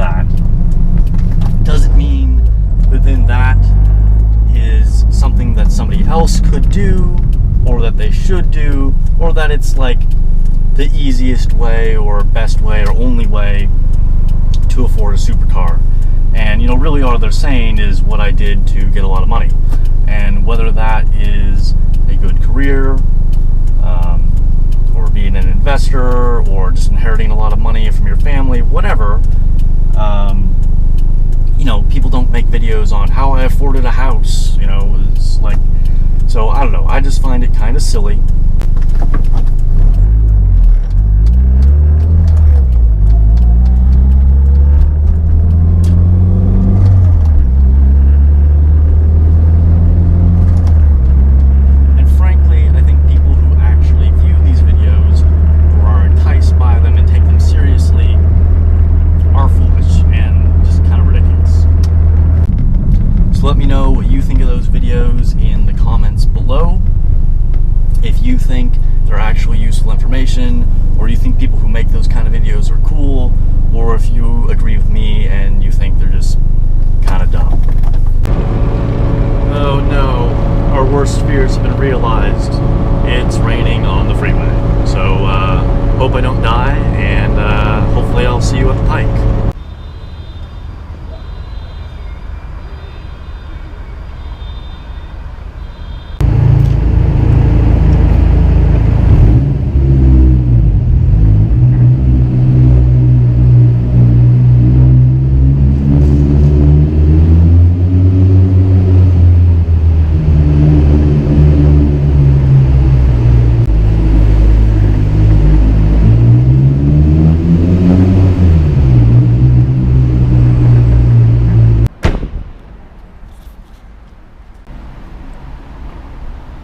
that doesn't mean that then that is something that somebody else could do, or that they should do, or that it's like the easiest way or best way or only way to afford a supercar. And you know, really all they're saying is what I did to get a lot of money, and whether that is a good career, or being an investor, or just inheriting a lot of money from your family, whatever. You know, people don't make videos on how I afforded a house, you know. It's like, so I don't know, I just find it kind of silly. Let me know what you think of those videos in the comments below. If you think they're actually useful information, or you think people who make those kind of videos are cool, or if you agree with me and you think they're just kind of dumb. Oh no, our worst fears have been realized. It's raining on the freeway. So hope I don't die, and hopefully I'll see you at the Pike.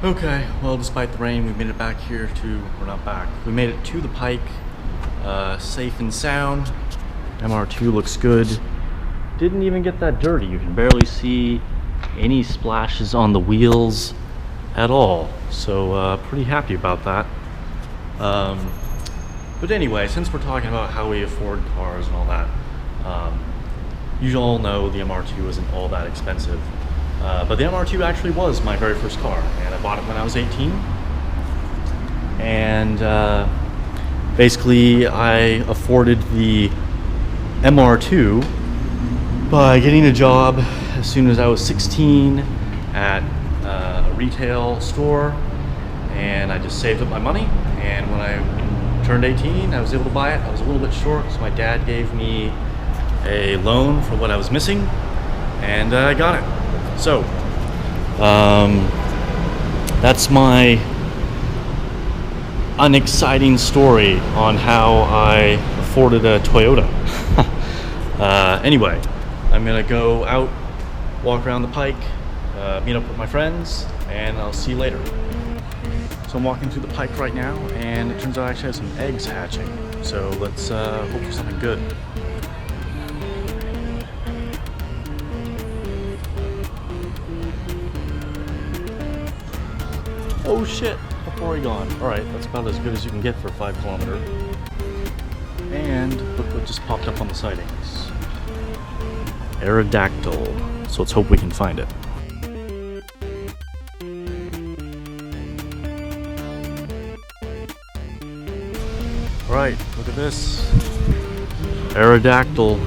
Okay, well, despite the rain, we made it back here to, or not back, we made it to the Pike, safe and sound. MR2 looks good. Didn't even get that dirty. You can barely see any splashes on the wheels at all. So, pretty happy about that. But anyway, since we're talking about how we afford cars and all that, you all know the MR2 isn't all that expensive. But the MR2 actually was my very first car, and I bought it when I was 18. And basically I afforded the MR2 by getting a job as soon as I was 16 at a retail store, and I just saved up my money, and when I turned 18 I was able to buy it. I was a little bit short, so my dad gave me a loan for what I was missing, and I got it. So, that's my unexciting story on how I afforded a Toyota. Anyway, I'm gonna go out, walk around the Pike, meet up with my friends, and I'll see you later. So I'm walking through the Pike right now, and it turns out I actually have some eggs hatching. So let's hope for something good. Oh shit, a Porygon. Alright, that's about as good as you can get for 5 kilometers. And look what just popped up on the sightings. Aerodactyl. So let's hope we can find it. Alright, look at this. Aerodactyl.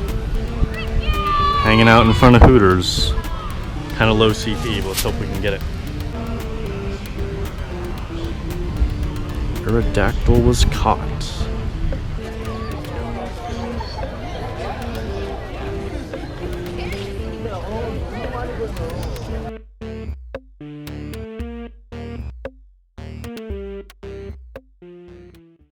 Hanging out in front of Hooters. Kind of low CP, but let's hope we can get it. Aerodactyl was caught.